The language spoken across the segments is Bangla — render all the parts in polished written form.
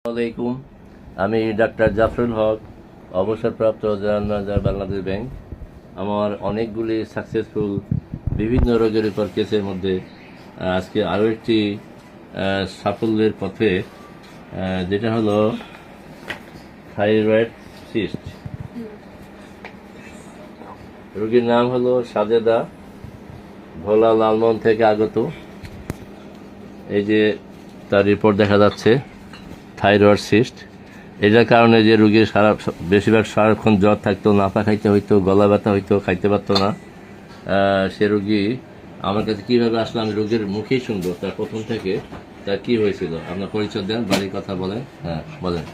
আসসালামাইকুম। আমি ডাক্তার জাফরুল হক, অবসরপ্রাপ্ত জেনারেল ম্যানেজার বাংলাদেশ ব্যাংক। আমার অনেকগুলি সাকসেসফুল বিভিন্ন রোগের উপর কেসের মধ্যে আজকে আরও একটি সাফল্যের পথে, যেটা হলো থাইরয়েড সিস্ট। রোগীর নাম হলো সাজেদা, ভোলা লালমোহন থেকে আগত। এই যে তার রিপোর্ট দেখা যাচ্ছে, থাইরয়েড সিস্ট। এটার কারণে যে রোগীর বেশিরভাগ সারাক্ষণ জ্বর থাকতো, নাপা খাইতে হইতো, গলা ব্যথা হইতো, খাইতে পারতো না। সে রোগী আমার কাছে কীভাবে আসলে আমি রোগীর মুখেই শুনবো তার প্রথম থেকে তার কি হয়েছিল। আপনার পরিচয় দেন, বাড়ির কথা বলেন। হ্যাঁ বলেন।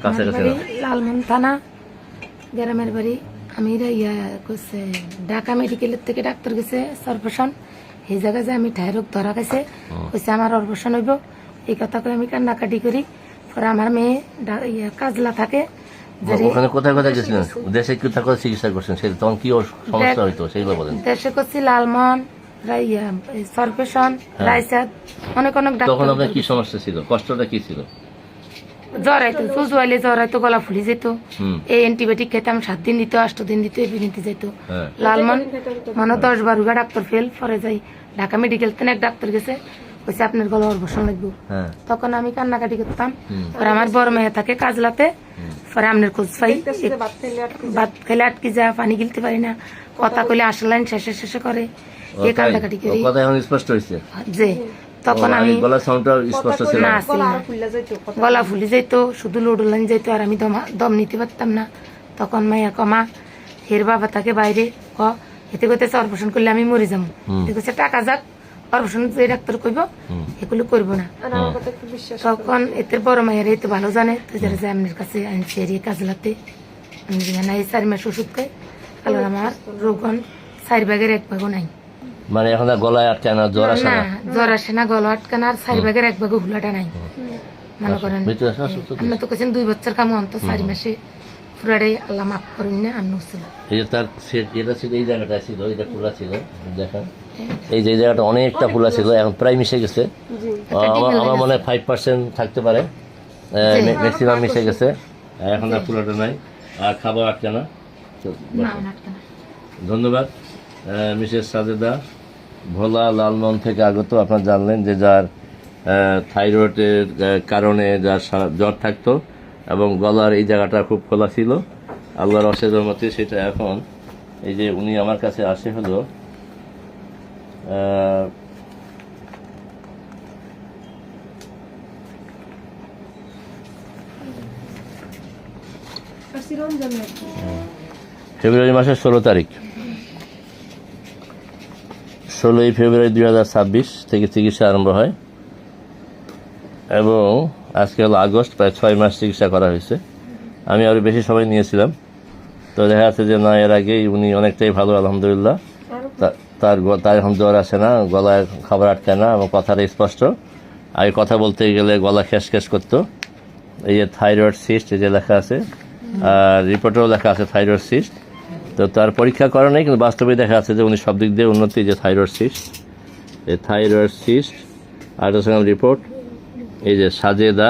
কাছাকাছি লালমোহন থানা, গ্রামের বাড়ি। আমি করছে ঢাকা মেডিকেলের থেকে ডাক্তার গেছে অপারেশন। এই জায়গায় যে আমি থাইরয়েড ধরা গেছে, কইছে আমার অপারেশন হইব। এই কথা করে আমি কান্নাকাটি করি। পরে আমার মেয়ে কাজলা থাকে। ওখানে কোথায় কোথায় গেছিলেন? দেশে কোথায় কোথায় চিকিৎসা করছেন? সেটা তখন কি সমস্যা হইতো সেগুলো বলেন। দেশে করছি লালমোহন, সরপেশন, রায়চাঁদ, অনেক অনেক ডাক্তার। তখন আপনার কি সমস্যা ছিল? কষ্টটা কি ছিল? জ্বর আইতো, চুজুয়াইলে জ্বর আইতো, গলা ফুলি যেত। এই অ্যান্টিবায়োটিক খেতাম, 7 দিন দিত, 8 দিন দিত, এই নিতে যেত। লালমোহন মানে 10-12 ডাক্তার ফেল। পরে যাই ঢাকা মেডিকেল থেকে এক ডাক্তার গেছে, কইছে আপনার গলা অপারেশন লাগবে। তখন আমি কান্নাকাটি করতাম। পরে আমার বড় মেয়ে থাকে কাজলাতে। পরে আপনার খোঁজ পাই, ভাত খেলে আটকে যা, পানি গিলতে পারি না, কথা কইলে আসলেন শেষে শেষে করে। এই কান্নাকাটি করি স্পষ্ট হয়েছে যে তখন আমি গলা ফুলি যাইতো, শুধু লোডলাইন যাইতো, আর আমি দম নিতে পারতাম না। তখন মাইয়া কমা হের বাবা থাকে বাইরে, এতে করতেছে অপারেশন করলে আমি মরে যাবো। টাকা যাক, অপারেশন যে ডাক্তার কইব এগুলো করবো না। তখন এতে বড় মায়ের এতে ভালো জানে, তো যারা যে আপনার কাছে আনছি কাজলাতে। আমি না এই 4 মাস ওষুধ খাই, কারণ আমার রোগন 4 ভাগের 1 ভাগও নাই। মানে এখন গলায় আটকে না, জ্বর আসে না? জ্বর আসে না, গলা আটকে না, আর 4 ভাগের 1 ভাগও হুলাটা নাই। মনে করেন আপনি তো কেছেন 2 বছর কাম অন্ত 4 মাসে পুরাটাই আল্লাহ মাফ করেন না। আমি ছিল এই যে তার এটা ছিল, এই জায়গাটা ছিল, এটা খোলা ছিল, দেখেন এই যে জায়গাটা অনেকটা খোলা ছিল, এখন প্রায় মিশে গেছে। আমার মনে হয় 5% থাকতে পারে, ম্যাক্সিমাম মিশে গেছে। এখন আর খোলাটা নাই, আর খাবার আটকে না। ধন্যবাদ মিসেস সাজেদা, ভোলা লালমোহন থেকে আগত। আপনারা জানলেন যে যার থাইরয়েডের কারণে যার জ্বর থাকতো এবং গলার এই জায়গাটা খুব খোলা ছিল, আল্লাহর অশেষ রহমতে সেটা এখন এই যে উনি আমার কাছে আসে হলো ফেব্রুয়ারি মাসের 16 তারিখ, 16ই ফেব্রুয়ারি 2026 থেকে চিকিৎসা আরম্ভ হয় এবং আজকে হলো আগস্ট, প্রায় 6 মাস চিকিৎসা করা হয়েছে। আমি আরও বেশি সময় নিয়েছিলাম। তো দেখা যাচ্ছে যে না, এর আগেই উনি অনেকটাই ভালো, আলহামদুলিল্লাহ। তার এখন জ্বর আসে না, গলায় খাবার আটকে না এবং কথাটা স্পষ্ট। আগে কথা বলতে গেলে গলা খেস করতো। এই যে থাইরয়েড সিস্ট, এই যে লেখা আছে, আর রিপোর্টেও লেখা আছে থাইরয়েড সিস্ট। তো তার পরীক্ষা করা নেই, কিন্তু বাস্তবে দেখা যাচ্ছে যে উনি সব দিক দিয়ে উন্নতি। যে থাইরয়েড সিস্ট, এই থাইরয়েড সিস্ট আল্ট্রাসাউন্ড রিপোর্ট। এই যে সাজেদা,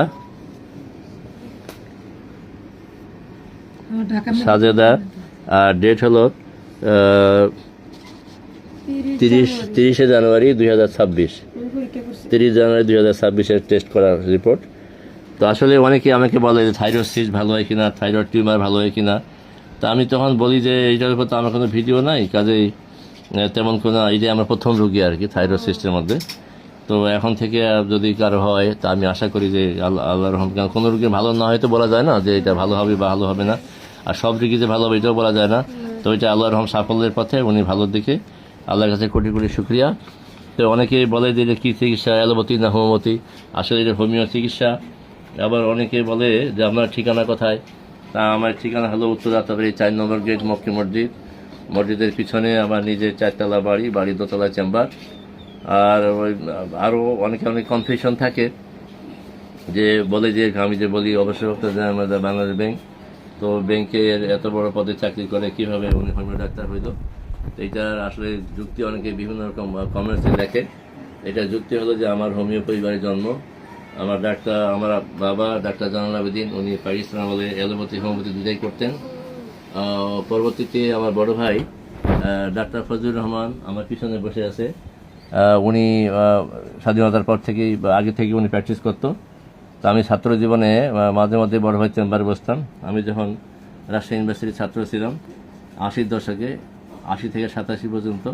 আর ডেট হলো 30 জানুয়ারি 2026, 30 জানুয়ারি 2026 টেস্ট করার রিপোর্ট। তো আসলে অনেকে আমাকে বলে যে থাইরয়েড সিস্ট ভালো হয় কিনা, থাইরয়েড টিউমার ভালো হয় কিনা। তো আমি তখন বলি যে এইটার উপর তো আমার কোনো ভিডিও নাই, কাজেই তেমন কোনো, এই যে আমার প্রথম রোগী আর কি থাইরয়েড সিস্টের মধ্যে। তো এখন থেকে যদি কারো হয়, তা আমি আশা করি যে আল্লাহর রহমত, কারণ কোনো রোগী ভালো না হয়তো বলা যায় না যে এটা ভালো হবে বা ভালো হবে না, আর সব রোগী যে ভালো হবে এটাও বলা যায় না। তো এটা আল্লাহর রহম সাফল্যের পথে, উনি ভালোর দিকে, আল্লাহর কাছে কোটি কোটি শুক্রিয়া। তো অনেকেই বলে যে এটা কী চিকিৎসা, অ্যালোপ্যাথি না হোমিওপ্যাথি? আসলে এটা হোমিও চিকিৎসা। আবার অনেকে বলে যে আপনার ঠিকানা কোথায়? তা আমার ঠিকানা হলো উত্তর রাতাবাড়ি 4 নম্বর গেট, মক্কি মসজিদ। মসজিদের পিছনে আমার নিজের 4তলা বাড়ি, বাড়ির 2তলায় চেম্বার। আর ওই আরও অনেক কনফিউশন থাকে, যে বলে যে আমি যে বলি অবশ্যই আমাদের বাংলাদেশ ব্যাংক, তো ব্যাংকে এত বড় পদে চাকরি করে কীভাবে উনি হোমিও ডাক্তার হইল। এইটার আসলে যুক্তি অনেকে বিভিন্ন রকম কমেন্টসে লেখে। এটা যুক্তি হলো যে আমার হোমিও পরিবারের জন্ম, আমার বাবা ডাক্তার জানাল আবেদিন, উনি প্যারিস আমলে অ্যালোপ্যাথি হোমিওপ্যাথি দুটাই করতেন। পরবর্তীতে আমার বড় ভাই ডাক্তার ফজলুর রহমান আমার পিছনে বসে আছে। উনি স্বাধীনতার পর থেকেই বা আগে থেকে উনি প্র্যাকটিস করতো। তো আমি ছাত্র জীবনে মাঝে মাঝে বড় ভাই চেম্বারে বসতাম। আমি যখন রাজশাহী ইউনিভার্সিটির ছাত্র ছিলাম 80-র দশকে, 80 থেকে 87 পর্যন্ত,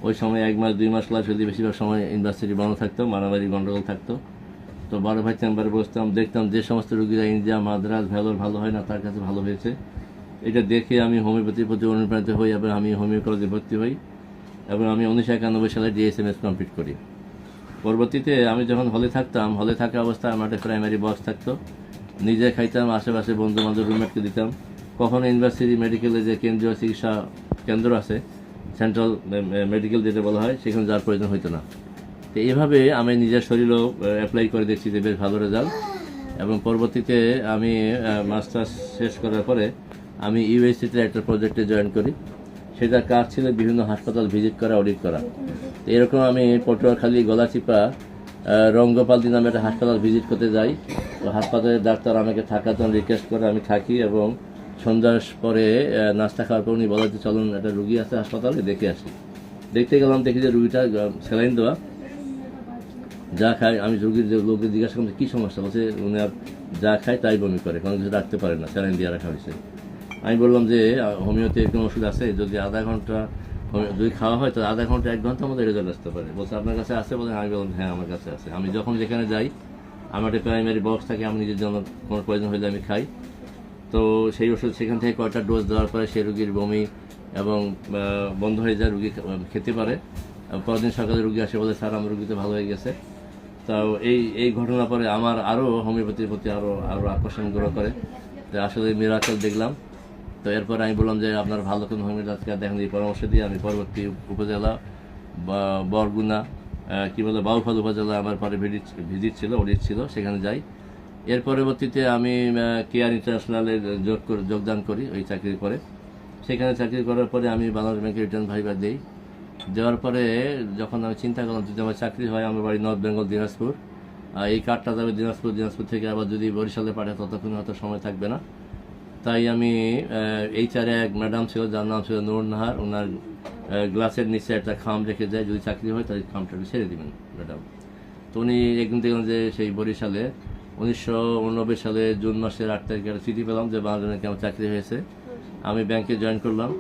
ওই সময় 1 মাস 2 মাস ক্লাস হলে বেশিরভাগ সময় ইউনিভার্সিটি বন্ধ থাকতো, মারামারি গন্ডগোল থাকতো। তো বড় ভাই চেম্বারে বসতাম, দেখতাম যে সমস্ত রোগীরা ইন্ডিয়া, মাদ্রাজ, ভেলোর ভালো হয় না, তার কাছে ভালো হয়েছে। এটা দেখে আমি হোমিওপ্যাথির প্রতি অনুপ্রাণিত হই এবং আমি হোমিও কলেজে ভর্তি হই এবং আমি 1991 সালে ডিএসএমএস কমপ্লিট করি। পরবর্তীতে আমি যখন হলে থাকতাম, হলে থাকা অবস্থায় আমার একটা প্রাইমারি বক্স থাকতো, নিজে খাইতাম, আশেপাশে বন্ধু বান্ধব রুমমেটকে দিতাম। কখনো ইউনিভার্সিটি মেডিকেলে যে কেন্দ্রীয় চিকিৎসা কেন্দ্র আছে, সেন্ট্রাল মেডিকেল যেটা বলা হয়, সেখানে যাওয়ার প্রয়োজন হইতো না। তো এইভাবে আমি নিজের শরীরও অ্যাপ্লাই করে দেখছি যে বেশ ভালো রেজাল্ট। এবং পরবর্তীতে আমি মাস্টার্স শেষ করার পরে আমি ইউএসসিতে একটা প্রজেক্টে জয়েন করি। সেটার কাজ ছিল বিভিন্ন হাসপাতাল ভিজিট করা, অডিট করা। তো এরকম আমি পটুয়াখালী, গলাচিপা, রঙ্গপালদি নামে একটা হাসপাতাল ভিজিট করতে যাই। তো হাসপাতালের ডাক্তার আমাকে থাকার জন্য রিকোয়েস্ট করে, আমি থাকি এবং সন্ধ্যার পরে নাস্তা খাওয়ার পর উনি বলে যে চলুন একটা রুগী আছে হাসপাতালে, দেখে আসি। দেখতে গেলাম, দেখি যে রুগীটা স্যালাইন দেওয়া, যা খায়। আমি লোককে জিজ্ঞাসা করলাম কী সমস্যা, বলছে উনি আর যা খায় তাই বমি করে, কোনো কিছু রাখতে পারে না, স্যালাইন দিয়ে রাখা হয়েছে। আমি বললাম যে হোমিওতে কোনো ওষুধ আছে, যদি আধা ঘন্টা যদি খাওয়া হয় তো আধা ঘন্টা 1 ঘন্টার মধ্যে রেজাল্ট আসতে পারে। বলছে আপনার কাছে আছে? বলে আমি বললাম হ্যাঁ আমার কাছে আছে। আমি যখন যেখানে যাই আমার একটা প্রাইমারি বক্স থাকে, আমি নিজের জন্য কোনো প্রয়োজন হলে আমি খাই। তো সেই ওষুধ সেখান থেকে কয়টা ডোজ দেওয়ার পরে সেই রুগীর বমি এবং বন্ধ হয়ে যায়, রুগী খেতে পারে। পরদিন সকালে রুগী আসে বলে স্যার আমার রুগীতে ভালো হয়ে গেছে। তো এই ঘটনার পরে আমার আরও হোমিওপ্যাথির প্রতি আরও আকর্ষণ গ্রহ করে, যে আসলে মিরাকল দেখলাম। তো এরপর আমি বললাম যে আপনার ভালো কোনো হোমিওপ্যাথি দেখেন, এই পরামর্শ দিয়ে আমি পরবর্তী উপজেলা বরগুনা বাউফল উপজেলা আমার পরে ভিজিট ছিল, অডিট ছিল, সেখানে যাই। এর পরবর্তীতে আমি কেয়ার ইন্টারন্যাশনালে যোগদান করি ওই চাকরির পরে। সেখানে চাকরি করার পরে আমি বাংলাদেশ ব্যাংকের রিটার্ন ভাইবা দিই। দেওয়ার পরে যখন আমি চিন্তা করলাম যদি আমার চাকরি হয়, আমার বাড়ি নর্থ বেঙ্গল, দিনাজপুর, এই কার্ডটা যাবে দিনাজপুর থেকে আবার যদি বরিশালে পাঠায় ততক্ষণ হয়তো সময় থাকবে না। তাই আমি HR এক ম্যাডাম ছিল, যার নাম ছিল নূর নাহার, ওনার গ্লাসের নিচে একটা খাম রেখে যায়, যদি চাকরি হয় তাহলে খামটা ছেড়ে দেবেন ম্যাডাম। তো উনি একদিন দেখলাম যে সেই বরিশালে 1989 সালে জুন মাসের 8 তারিখে একটা চিঠি পেলাম যে বাংলাদেশে আমার চাকরি হয়েছে। আমি ব্যাংকে জয়েন করলাম।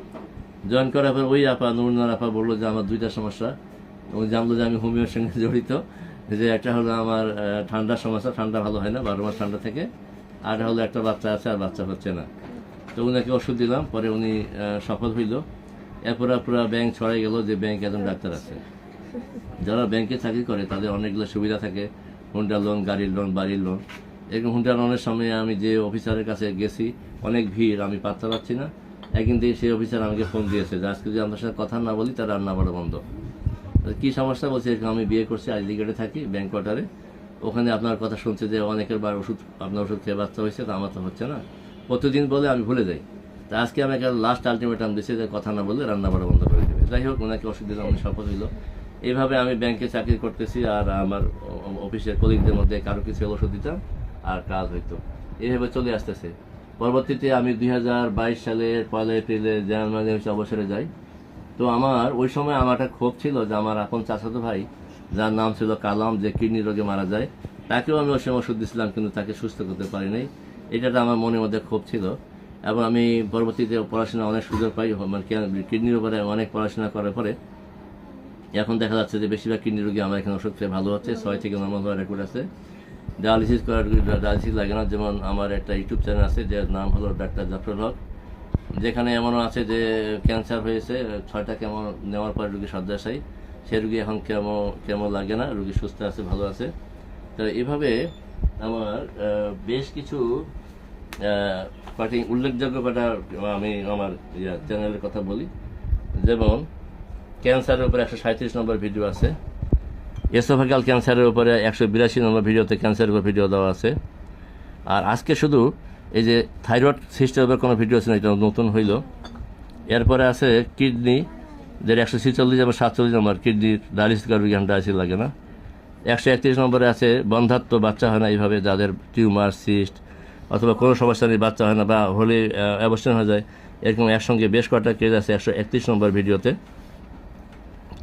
জয়েন করার পর ওই নূর নাহার আপা বললো যে আমার 2টা সমস্যা। উনি জানলো যে আমি হোমিওর সঙ্গে জড়িত, যে একটা হলো আমার ঠান্ডার সমস্যা, ঠান্ডা ভালো হয় না, 12 মাস ঠান্ডা থেকে, আর হলো একটা বাচ্চা আছে আর বাচ্চা হচ্ছে না। তো উনাকে ওষুধ দিলাম, পরে উনি সফল হইল। এরপর পুরো ব্যাংক ছড়াই গেল যে ব্যাংকে একজন ডাক্তার আছে। যারা ব্যাংকে চাকরি করে তাদের অনেকগুলো সুবিধা থাকে, হুন্ডা লোন, গাড়ির লোন, বাড়ির লোন। এরকম হুন্ডা লোনের সময় আমি যে অফিসারের কাছে গেছি, অনেক ভিড়, আমি পাত্তা পাচ্ছি না। একদিন থেকে সেই অফিসার আমাকে ফোন দিয়েছে যে আজকে যদি আমার সাথে কথা না বলি তার রান্না বাড়া বন্ধ। কী সমস্যা? বলছে আমি বিয়ে করছি, আইডি কার্ডে থাকি ব্যাংক কোয়ার্টারে, ওখানে আপনার কথা শুনছে যে অনেকের বার আপনার ওষুধ খেয়ে বাচ্চা হয়েছে, তো আমার তো হচ্ছে না, প্রতিদিন বলে আমি ভুলে যাই। তা আজকে আমাকে লাস্ট আলটিমেটাম দিচ্ছে যে কথা না বললে রান্না বাড়া বন্ধ করে দেবে। যাই হোক, ওনাকে ওষুধ দিলাম, উনি সফল হইল। এইভাবে আমি ব্যাংকে চাকরি করতেছি, আর আমার অফিসের কলিগদের মধ্যে কারো কিছু ওষুধ দিতাম আর কাজ হইতো, এইভাবে চলে আসতেছে। পরবর্তীতে আমি 2022 সালের 1 এপ্রিলে জেনারেল ম্যানেজার অবসরে যাই। তো আমার ওই সময় আমার একটা ক্ষোভ ছিল যে আমার আপন চাচাতো ভাই, যার নাম ছিল কালাম, যে কিডনি রোগে মারা যায়, তাকেও আমি ওই সময় ওষুধ দিয়েছিলাম, কিন্তু তাকে সুস্থ করতে পারি নাই। এটা আমার মনের মধ্যে ক্ষোভ ছিল। এবং আমি পরবর্তীতে পড়াশোনা অনেক সুযোগ পাই, মানে কিডনির উপরে অনেক পড়াশোনা করার পরে এখন দেখা যাচ্ছে যে বেশিরভাগ কিডনি রোগী আমার এখানে ওষুধ খেয়ে ভালো হচ্ছে, 6 থেকে নর্মাল হওয়ার রেকর্ড আছে। ডায়ালিসিস করার ডায়ালিসিস লাগে না। যেমন আমার একটা ইউটিউব চ্যানেল আছে, যার নাম হলো ডাক্তার জাফরুল হক, যেখানে এমনও আছে যে ক্যান্সার হয়েছে, 6টা কেমো নেওয়ার পরে রুগী শয্যাশায়ী, সে রুগী এখন কেমো লাগে না, রুগী সুস্থ আছে, ভালো আছে। তো এভাবে আমার বেশ কিছু উল্লেখযোগ্য কথা আমি আমার চ্যানেলের কথা বলি। যেমন ক্যান্সারের উপরে 137 নম্বর ভিডিও আছে, এসোফেগাল ক্যান্সারের উপরে 182 নম্বর ভিডিওতে ক্যান্সারের উপর ভিডিও দেওয়া আছে। আর আজকে শুধু এই যে থাইরয়েড সিস্টেমের উপর কোনো ভিডিও আছে না, এটা নতুন হইল। এরপরে আছে কিডনি, যেটা 146 এবং 47 নম্বর, কিডনির ডায়ালিসিস করার ডায়ালিসিস লাগে না। 131 নম্বরে আছে বন্ধাত্ম, বাচ্চা হয় না এইভাবে, যাদের টিউমার, সিস্ট অথবা কোনো সমস্যা নেই, বাচ্চা হয় না বা হলে অ্যাবর্শন হয়ে যায়, এরকম একসঙ্গে বেশ কয়েকটা কেস আছে 131 নম্বর ভিডিওতে।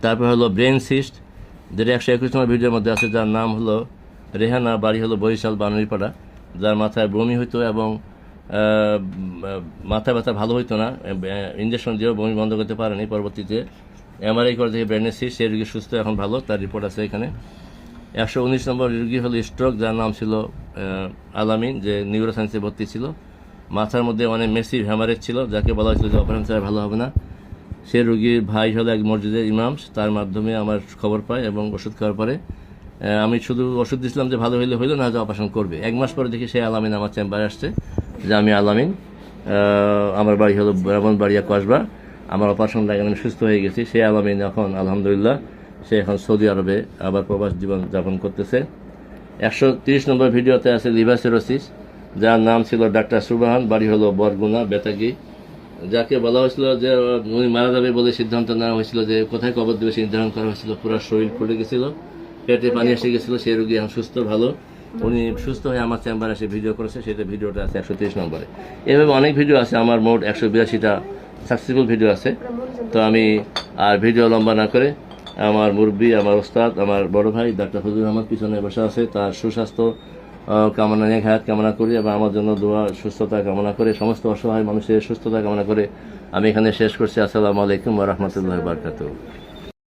তারপর হলো ব্রেন সিস্ট, যেটা 121 নম্বর ভিডিওর মধ্যে আছে, যার নাম হলো রেহানা, বাড়ি হলো বরিশাল বানারীপাড়া, যার মাথায় বমি হইতো এবং মাথা ব্যথা ভালো হইতো না, ইঞ্জেকশন দিয়েও বমি বন্ধ করতে পারেনি, পরবর্তীতে এমআরআই করে থেকে ব্রেনের সিস্ট, সেই রোগী সুস্থ এখন ভালো, তার রিপোর্ট আছে এখানে। 119 নম্বর রোগী হলো স্ট্রোক, যার নাম ছিল আলামিন, যে নিউরোসায়েন্সে ভর্তি ছিল, মাথার মধ্যে অনেক মেসিভ হ্যামারেজ ছিল, যাকে বলা হয়েছিল যে অপারেশন ছাড়া ভালো হবে না। সে রোগীর ভাই হলো এক মসজিদের ইমাম, তার মাধ্যমে আমার খবর পায় এবং ওষুধ খাওয়ার পরে আমি শুধু ওষুধ দিয়েছিলাম যে ভালো হইলো না, যে অপারেশন করবে। 1 মাস পরে দেখি সেই আলামিন আমার চেম্বারে আসছে, যে আমি আলামিন, আমার বাড়ি হলো ব্রাহ্মণবাড়িয়া কসবা, আমার অপারেশন লাগে, আমি সুস্থ হয়ে গেছি। সেই আলামিন এখন আলহামদুলিল্লাহ সে এখন সৌদি আরবে আবার প্রবাস জীবন যাপন করতেছে। 130 নম্বর ভিডিওতে আছে লিভার সিরোসিস, যার নাম ছিল ডাক্তার সুবাহান, বাড়ি হলো বরগুনা বেতাগি, যাকে বলা হয়েছিল যে উনি মারা যাবে বলে সিদ্ধান্ত নেওয়া হয়েছিল, যে কোথায় কবর দেবে সে নির্ধারণ করা হয়েছিল, পুরো শরীর ফুলে গেছিল, পেটে পানি এসে গেছিল, সেই রোগী এখন সুস্থ ভালো, উনি সুস্থ হয়ে আমার চেম্বারে এসে ভিডিও করেছে, সেটা ভিডিওটা আছে 130 নম্বরে। এভাবে অনেক ভিডিও আছে, আমার মোট 182টা সাকসেসফুল ভিডিও আছে। তো আমি আর ভিডিও লম্বা না করে আমার মুরব্বী, আমার ওস্তাদ, আমার বড় ভাই ডাক্তার ফজলুর রহমান পিছনে বসে আছে, তার সুস্বাস্থ্য কামনা নিয়ে হায়াত কামনা করি এবং আমার জন্য দোয়া সুস্থতা কামনা করে, সমস্ত অসহায় মানুষের সুস্থতা কামনা করে আমি এখানে শেষ করছি। আসসালামু আলাইকুম ওয়া রাহমাতুল্লাহি ওয়া বারাকাতুহু।